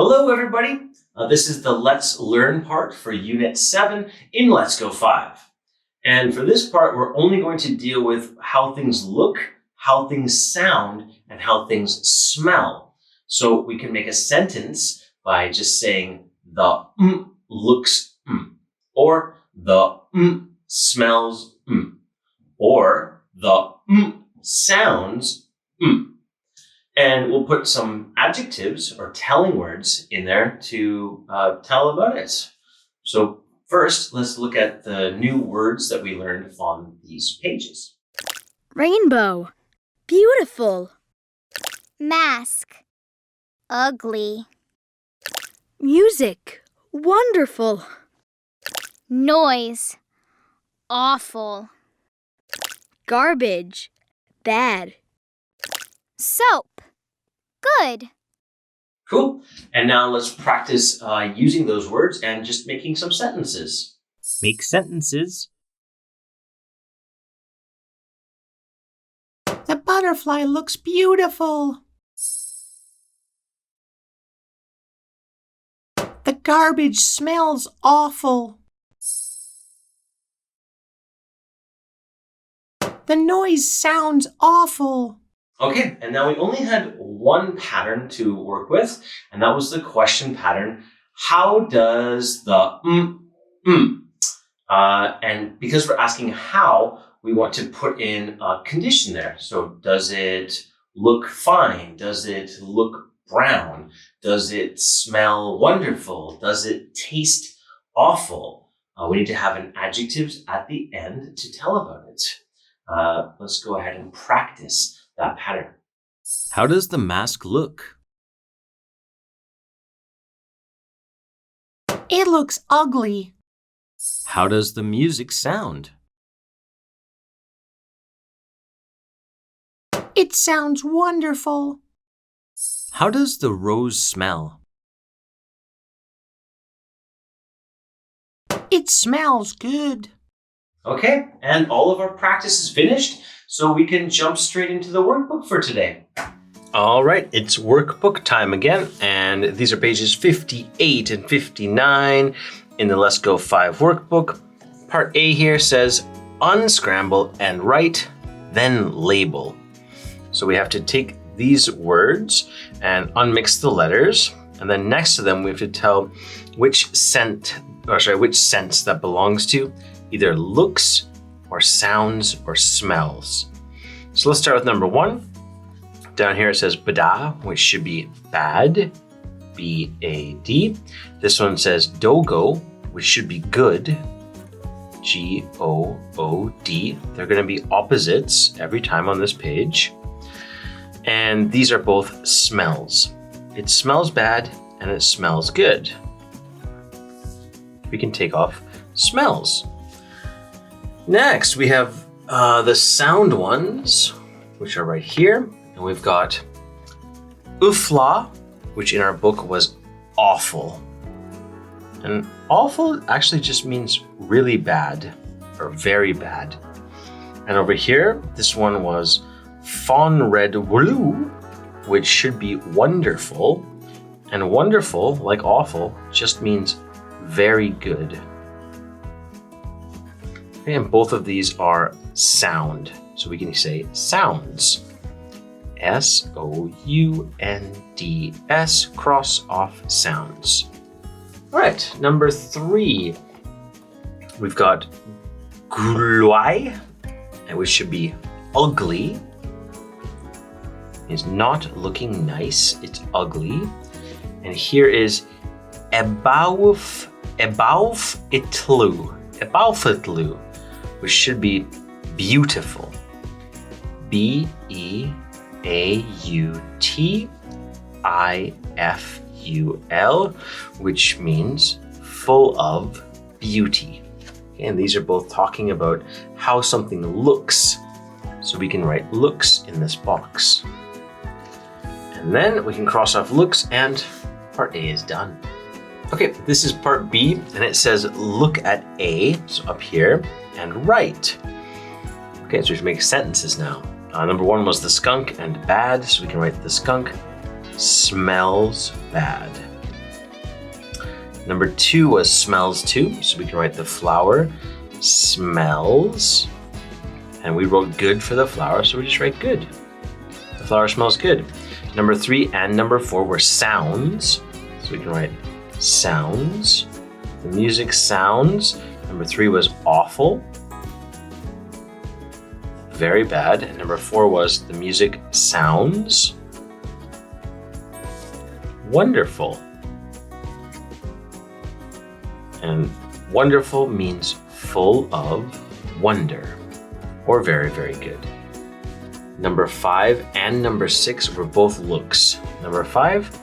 Hello, everybody. This is the Let's Learn part for Unit 7 in Let's Go 5. And for this part, we're only going to deal with how things look, how things sound, and how things smell. So we can make a sentence by just saying the looks or the smells or the sounds And we'll put some adjectives or telling words in there to tell about it. So first, let's look at the new words that we learned on these pages. Rainbow, beautiful. Mask, ugly. Music, wonderful. Noise, awful. Garbage, bad. Soap, good. Cool. And now let's practice using those words and just making some sentences. Make sentences. The butterfly looks beautiful. The garbage smells awful. The noise sounds awful. Okay, and now we only had one pattern to work with, and that was the question pattern. How does the and because we're asking how, we want to put in a condition there. So does it look fine? Does it look brown? Does it smell wonderful? Does it taste awful? We need to have an adjective at the end to tell about it. Let's go ahead and practice that pattern. How does the mask look? It looks ugly. How does the music sound? It sounds wonderful. How does the rose smell? It smells good. Okay, and all of our practice is finished, so we can jump straight into the workbook for today. All right, it's workbook time again, and these are pages 58 and 59 in the Let's Go 5 workbook. Part A here says, unscramble and write, then label. So we have to take these words and unmix the letters, and then next to them we have to tell which sense that belongs to, either looks or sounds or smells. So let's start with number 1. Down here it says bada, which should be bad, B-A-D. This one says dogo, which should be good, G-O-O-D. They're going to be opposites every time on this page. And these are both smells. It smells bad and it smells good. We can take off smells. Next, we have the sound ones, which are right here. And we've got ufla, which in our book was awful. And awful actually just means really bad or very bad. And over here, this one was fawn red blue, which should be wonderful. And wonderful, like awful, just means very good. And both of these are sound. So we can say sounds. S-O-U-N-D-S, cross off sounds. All right, number 3. We've got gulai, which should be ugly. It's not looking nice, it's ugly. And here is ebaufitlu, which should be beautiful. B-E-A-U-T-I-F-U-L, which means full of beauty. Okay, and these are both talking about how something looks. So we can write looks in this box. And then we can cross off looks and part A is done. Okay, this is part B and it says look at A, so up here, and write. Okay, so we should make sentences now. Number 1 was the skunk and bad, so we can write the skunk smells bad. Number 2 was smells too. So we can write the flower smells. And we wrote good for the flower, so we just write good. The flower smells good. Number 3 and number 4 were sounds. So we can write sounds. The music sounds. Number 3 was awful. Very bad. And number 4 was the music sounds wonderful. And wonderful means full of wonder, or very, very good. Number 5 and number 6 were both looks. Number 5,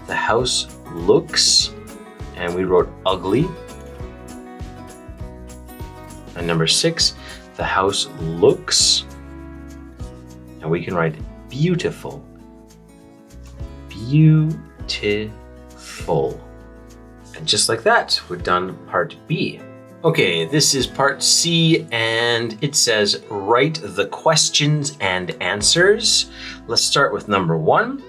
the house looks, and we wrote ugly. And number 6, the house looks, and we can write beautiful. Beautiful. And just like that, we're done part B. Okay, this is part C, and it says write the questions and answers. Let's start with number 1.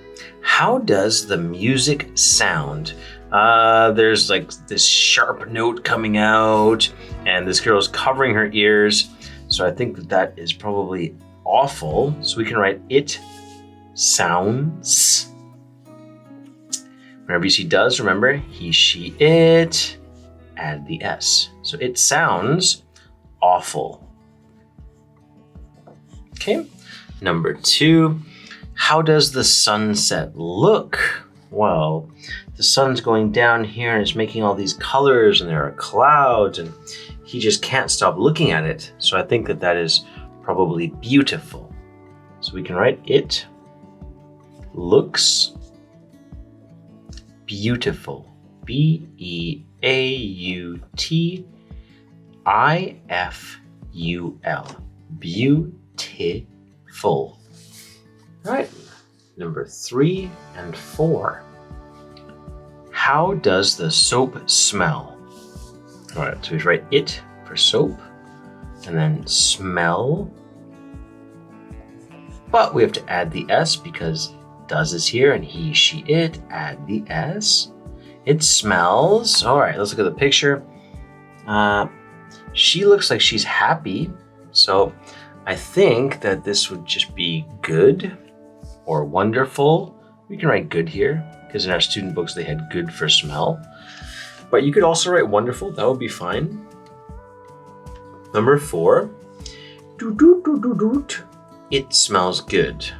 How does the music sound? There's like this sharp note coming out, and this girl's covering her ears. So I think that is probably awful. So we can write it sounds. Whenever you see does, remember he, she, it, add the S. So it sounds awful. Okay, number 2, how does the sunset look? Well, the sun's going down here and it's making all these colors and there are clouds and he just can't stop looking at it. So I think that that is probably beautiful. So we can write it looks beautiful. B-E-A-U-T-I-F-U-L. Beautiful. All right, number 3 and 4. How does the soap smell? All right, so we write it for soap and then smell. But we have to add the S because does is here and he, she, it, add the S. It smells. All right, let's look at the picture. She looks like she's happy. So I think that this would just be good or wonderful. We can write good here because in our student books they had good for smell. But you could also write wonderful, that would be fine. Number 4, it smells good.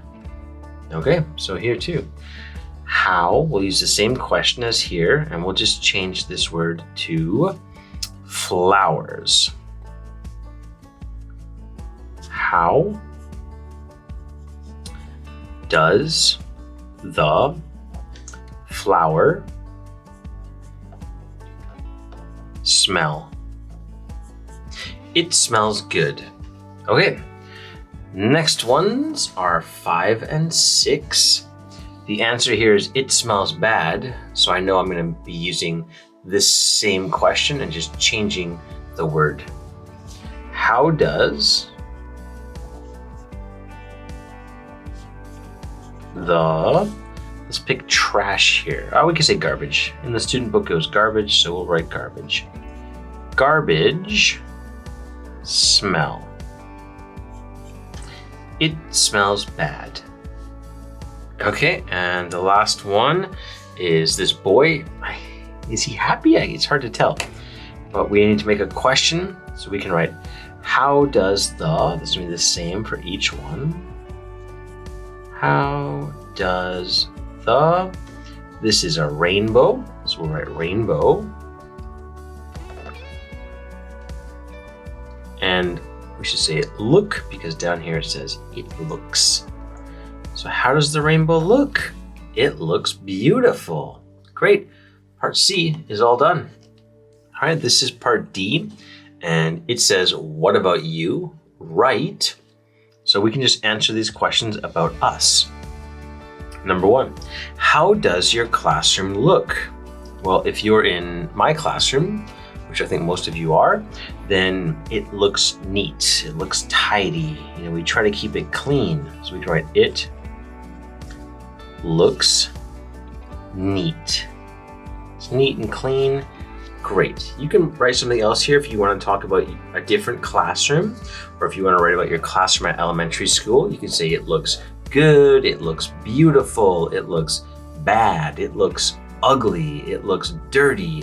Okay, so here too. How, we'll use the same question as here and we'll just change this word to flowers. How does the flower smell? It smells good. Okay, next ones are 5 and 6. The answer here is it smells bad. So I know I'm going to be using this same question and just changing the word. How does the, let's pick trash here. Oh, we can say garbage. In the student book it was garbage, so we'll write garbage. Garbage smell. It smells bad. Okay, and the last one is this boy. Is he happy? It's hard to tell. But we need to make a question, so we can write, how does the, this will be the same for each one. How does the, this is a rainbow, so we'll write rainbow. And we should say look, because down here it says it looks. So how does the rainbow look? It looks beautiful. Great. Part C is all done. All right, this is part D, and it says, what about you? Write. So we can just answer these questions about us. Number 1, how does your classroom look? Well, if you're in my classroom, which I think most of you are, then it looks neat. It looks tidy. You know, we try to keep it clean. So we can write it looks neat. It's neat and clean. Great. You can write something else here if you want to talk about a different classroom, or if you want to write about your classroom at elementary school. You can say it looks good, it looks beautiful, it looks bad, it looks ugly, it looks dirty.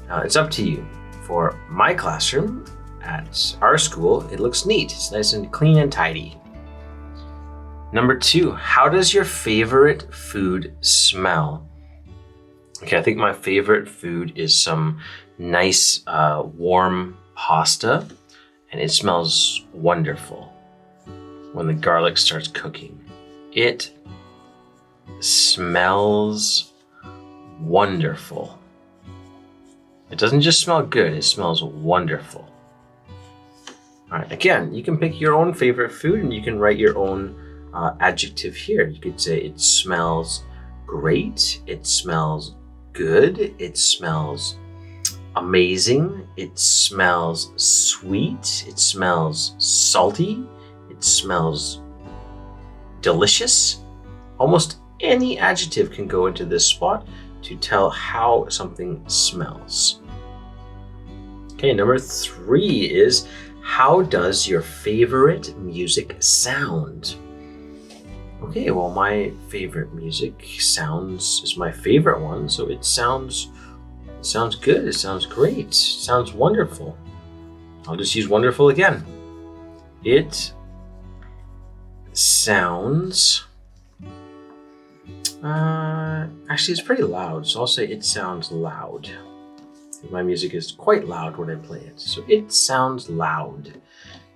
It's up to you. For my classroom at our school, it looks neat. It's nice and clean and tidy. Number 2, how does your favorite food smell? Okay, I think my favorite food is some nice warm pasta, and it smells wonderful when the garlic starts cooking. It smells wonderful. It doesn't just smell good, it smells wonderful. All right, again, you can pick your own favorite food and you can write your own adjective here. You could say it smells great, it smells good, it smells amazing, it smells sweet, it smells salty, it smells delicious. Almost any adjective can go into this spot to tell how something smells. Okay, number 3 is, how does your favorite music sound? Okay, well, my favorite music is my favorite one, so it sounds good, it sounds great, it sounds wonderful. I'll just use wonderful again. It sounds, actually it's pretty loud, so I'll say it sounds loud. My music is quite loud when I play it, so it sounds loud.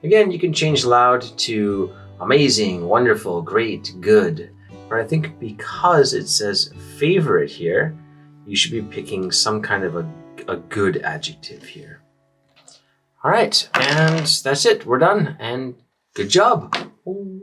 Again, you can change loud to amazing, wonderful, great, good. But I think because it says favorite here, you should be picking some kind of a good adjective here. All right, and that's it. We're done, and good job. Ooh.